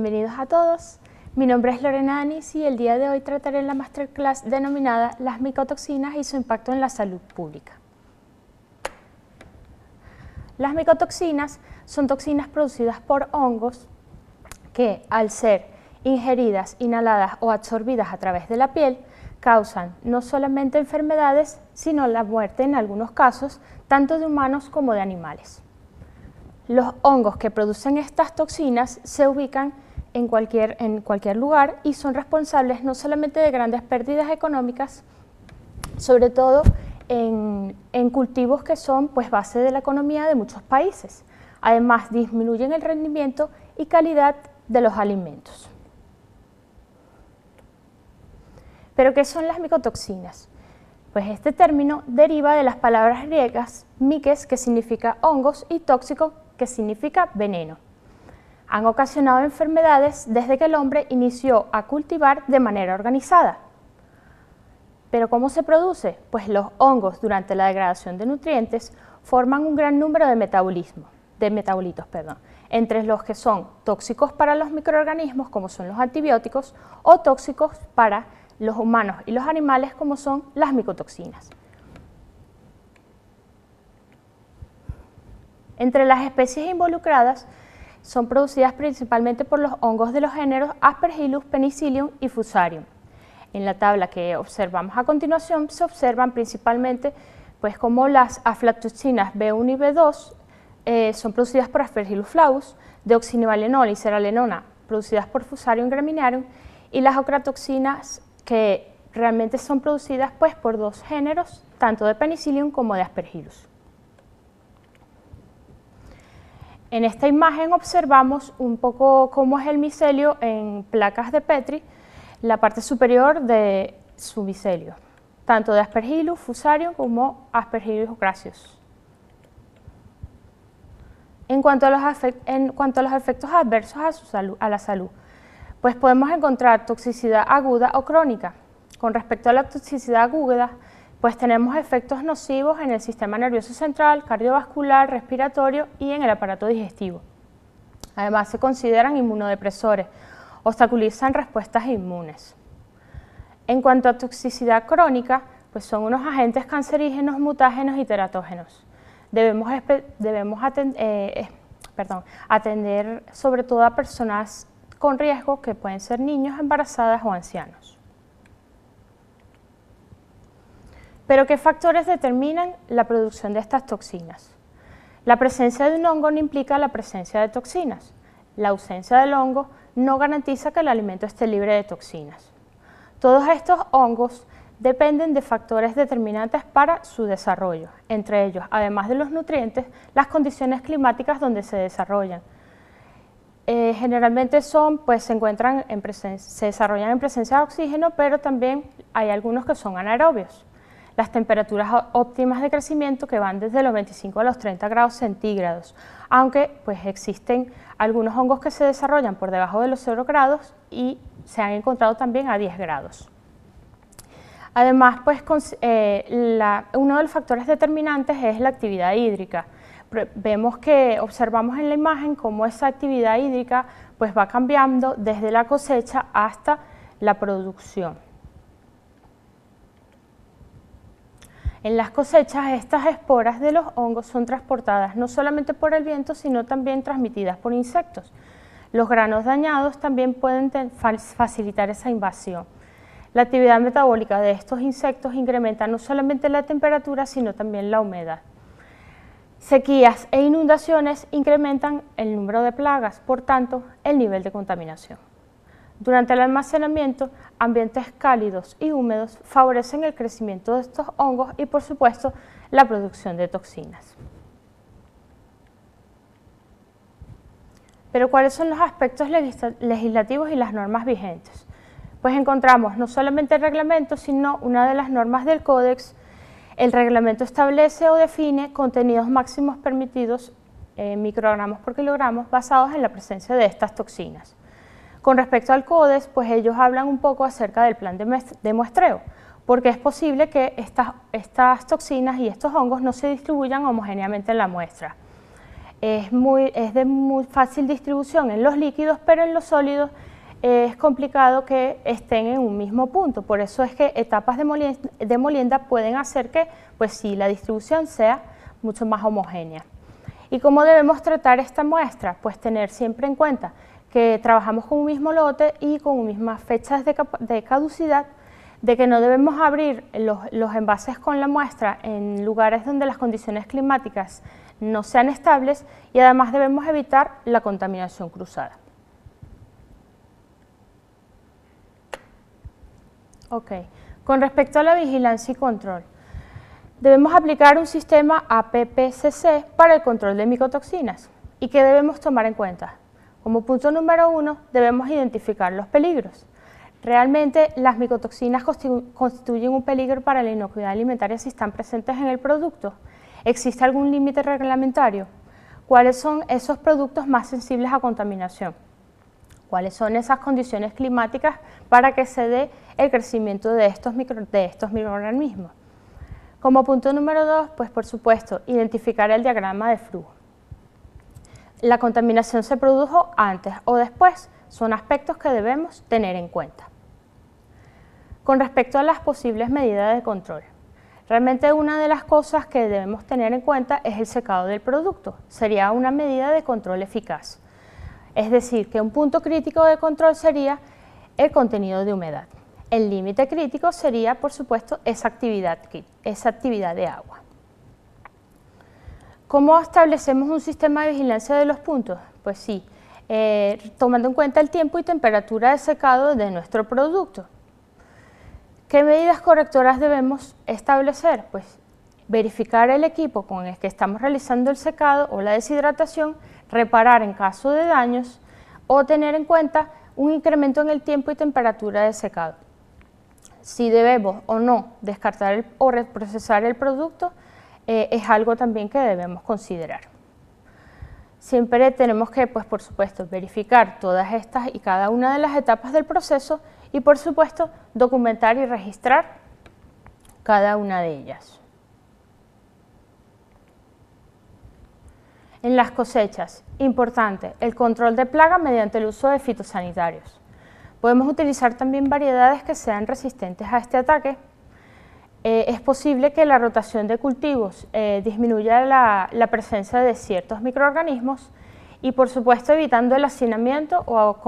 bienvenidos a todos. Mi nombre es Lorena Anis y el día de hoy trataré la masterclass denominada Las micotoxinas y su impacto en la salud pública. Las micotoxinas son toxinas producidas por hongos que, al ser ingeridas, inhaladas o absorbidas a través de la piel, causan no solamente enfermedades, sino la muerte en algunos casos, tanto de humanos como de animales. Los hongos que producen estas toxinas se ubican en cualquier lugar y son responsables no solamente de grandes pérdidas económicas, sobre todo en cultivos que son base de la economía de muchos países. Además, disminuyen el rendimiento y calidad de los alimentos. ¿Pero qué son las micotoxinas? Pues este término deriva de las palabras griegas mikes, que significa hongos, y tóxico, que significa veneno. Han ocasionado enfermedades desde que el hombre inició a cultivar de manera organizada. ¿Pero cómo se produce? Pues los hongos, durante la degradación de nutrientes, forman un gran número de metabolitos, entre los que son tóxicos para los microorganismos, como son los antibióticos, o tóxicos para los humanos y los animales, como son las micotoxinas. Entre las especies involucradas son producidas principalmente por los hongos de los géneros Aspergillus, Penicillium y Fusarium. En la tabla que observamos a continuación se observan principalmente como las aflatoxinas B1 y B2 son producidas por Aspergillus flavus, deoxinivalenol y seralenona producidas por Fusarium graminearum, y las ocratoxinas que realmente son producidas por dos géneros, tanto de Penicillium como de Aspergillus. En esta imagen observamos un poco cómo es el micelio en placas de Petri, la parte superior de su micelio, tanto de Aspergillus, Fusarium como Aspergillus ocraceus. En cuanto a los efectos adversos a la salud, pues podemos encontrar toxicidad aguda o crónica. Con respecto a la toxicidad aguda, pues tenemos efectos nocivos en el sistema nervioso central, cardiovascular, respiratorio y en el aparato digestivo. Además, se consideran inmunodepresores, obstaculizan respuestas inmunes. En cuanto a toxicidad crónica, pues son unos agentes cancerígenos, mutágenos y teratógenos. Debemos atender sobre todo a personas con riesgo, que pueden ser niños, embarazadas o ancianos. ¿Pero qué factores determinan la producción de estas toxinas? La presencia de un hongo no implica la presencia de toxinas. La ausencia del hongo no garantiza que el alimento esté libre de toxinas. Todos estos hongos dependen de factores determinantes para su desarrollo, entre ellos, además de los nutrientes, las condiciones climáticas donde se desarrollan. Generalmente se desarrollan en presencia de oxígeno, pero también hay algunos que son anaerobios. Las temperaturas óptimas de crecimiento, que van desde los 25 a los 30 grados centígrados, aunque existen algunos hongos que se desarrollan por debajo de los 0 grados y se han encontrado también a 10 grados. Además, uno de los factores determinantes es la actividad hídrica. Observamos en la imagen cómo esa actividad hídrica va cambiando desde la cosecha hasta la producción. En las cosechas, estas esporas de los hongos son transportadas no solamente por el viento, sino también transmitidas por insectos. Los granos dañados también pueden facilitar esa invasión. La actividad metabólica de estos insectos incrementa no solamente la temperatura, sino también la humedad. Sequías e inundaciones incrementan el número de plagas, por tanto, el nivel de contaminación. Durante el almacenamiento, ambientes cálidos y húmedos favorecen el crecimiento de estos hongos y, por supuesto, la producción de toxinas. Pero, ¿cuáles son los aspectos legislativos y las normas vigentes? Pues encontramos no solamente el reglamento, sino una de las normas del Códex. El reglamento establece o define contenidos máximos permitidos en microgramos por kilogramos basados en la presencia de estas toxinas. Con respecto al Códex, ellos hablan un poco acerca del plan de muestreo, porque es posible que estas toxinas y estos hongos no se distribuyan homogéneamente en la muestra. es de muy fácil distribución en los líquidos, pero en los sólidos es complicado que estén en un mismo punto. Por eso es que etapas de molienda pueden hacer que, pues sí, la distribución sea mucho más homogénea. ¿Y cómo debemos tratar esta muestra? Pues tener siempre en cuenta que trabajamos con un mismo lote y con mismas fechas de caducidad, de que no debemos abrir los envases con la muestra en lugares donde las condiciones climáticas no sean estables, y además debemos evitar la contaminación cruzada. Ok, con respecto a la vigilancia y control, debemos aplicar un sistema APPCC para el control de micotoxinas. ¿Y qué debemos tomar en cuenta? Como punto número 1, debemos identificar los peligros. Realmente las micotoxinas constituyen un peligro para la inocuidad alimentaria si están presentes en el producto. ¿Existe algún límite reglamentario? ¿Cuáles son esos productos más sensibles a contaminación? ¿Cuáles son esas condiciones climáticas para que se dé el crecimiento de estos microorganismos? Como punto número 2, pues por supuesto, identificar el diagrama de flujo. ¿La contaminación se produjo antes o después? Son aspectos que debemos tener en cuenta. Con respecto a las posibles medidas de control, realmente una de las cosas que debemos tener en cuenta es el secado del producto. Sería una medida de control eficaz. Es decir, que un punto crítico de control sería el contenido de humedad. El límite crítico sería, por supuesto, esa actividad de agua. ¿Cómo establecemos un sistema de vigilancia de los puntos? Pues sí, tomando en cuenta el tiempo y temperatura de secado de nuestro producto. ¿Qué medidas correctoras debemos establecer? Pues verificar el equipo con el que estamos realizando el secado o la deshidratación, reparar en caso de daños o tener en cuenta un incremento en el tiempo y temperatura de secado. Si debemos o no descartar o reprocesar el producto es algo también que debemos considerar. Siempre tenemos que, pues por supuesto, verificar todas estas y cada una de las etapas del proceso y por supuesto documentar y registrar cada una de ellas. En las cosechas, importante, el control de plaga mediante el uso de fitosanitarios. Podemos utilizar también variedades que sean resistentes a este ataque. Es posible que la rotación de cultivos disminuya la presencia de ciertos microorganismos y por supuesto evitando el hacinamiento o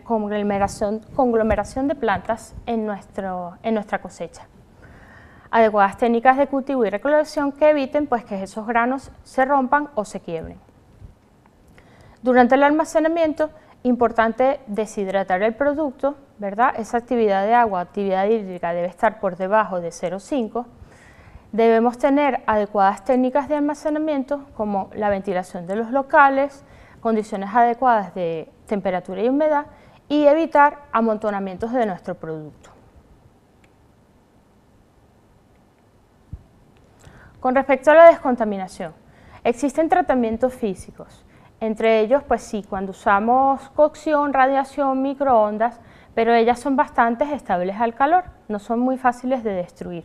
conglomeración de plantas en nuestra cosecha. Adecuadas técnicas de cultivo y recolección que eviten pues, que esos granos se rompan o se quiebren. Durante el almacenamiento, importante deshidratar el producto, ¿verdad? Esa actividad de agua, actividad hídrica debe estar por debajo de 0,5. Debemos tener adecuadas técnicas de almacenamiento como la ventilación de los locales, condiciones adecuadas de temperatura y humedad y evitar amontonamientos de nuestro producto. Con respecto a la descontaminación, existen tratamientos físicos, entre ellos, pues sí, cuando usamos cocción, radiación, microondas, pero ellas son bastante estables al calor, no son muy fáciles de destruir.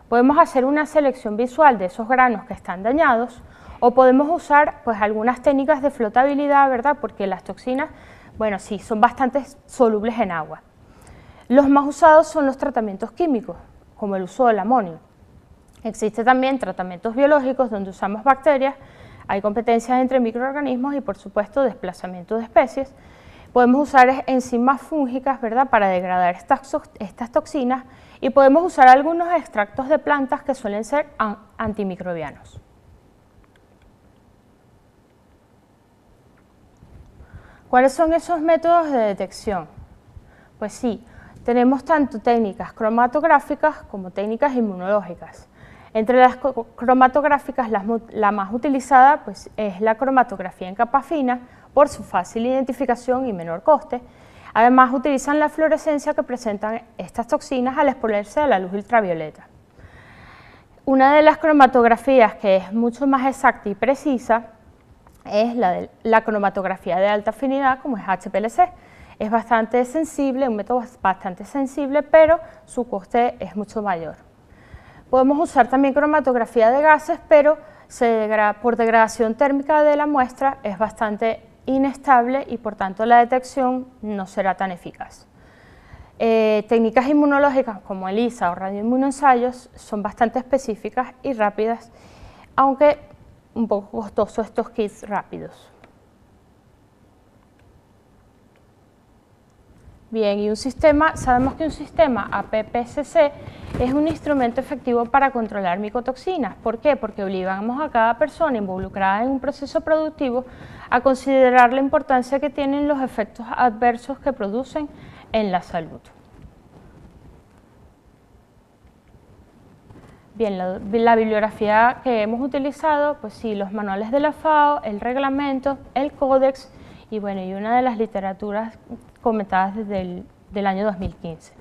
Podemos hacer una selección visual de esos granos que están dañados o podemos usar pues algunas técnicas de flotabilidad, ¿verdad? Porque las toxinas, bueno, sí, son bastante solubles en agua. Los más usados son los tratamientos químicos, como el uso del amonio. Existen también tratamientos biológicos donde usamos bacterias, hay competencias entre microorganismos y por supuesto desplazamiento de especies. Podemos usar enzimas fúngicas, ¿verdad? Para degradar estas toxinas y podemos usar algunos extractos de plantas que suelen ser antimicrobianos. ¿Cuáles son esos métodos de detección? Pues sí, tenemos tanto técnicas cromatográficas como técnicas inmunológicas. Entre las cromatográficas, la más utilizada pues, es la cromatografía en capa fina por su fácil identificación y menor coste. Además, utilizan la fluorescencia que presentan estas toxinas al exponerse a la luz ultravioleta. Una de las cromatografías que es mucho más exacta y precisa es la cromatografía de alta afinidad, como es HPLC. Es bastante sensible, un método bastante sensible, pero su coste es mucho mayor. Podemos usar también cromatografía de gases, pero por degradación térmica de la muestra es bastante inestable y por tanto la detección no será tan eficaz. Técnicas inmunológicas como ELISA o radioinmunoensayos son bastante específicas y rápidas, aunque un poco costosos estos kits rápidos. Bien, y sabemos que un sistema APPCC es un instrumento efectivo para controlar micotoxinas. ¿Por qué? Porque obligamos a cada persona involucrada en un proceso productivo a considerar la importancia que tienen los efectos adversos que producen en la salud. Bien, la bibliografía que hemos utilizado, pues sí, los manuales de la FAO, el reglamento, el códex y bueno, y una de las literaturas comentadas desde el año 2015.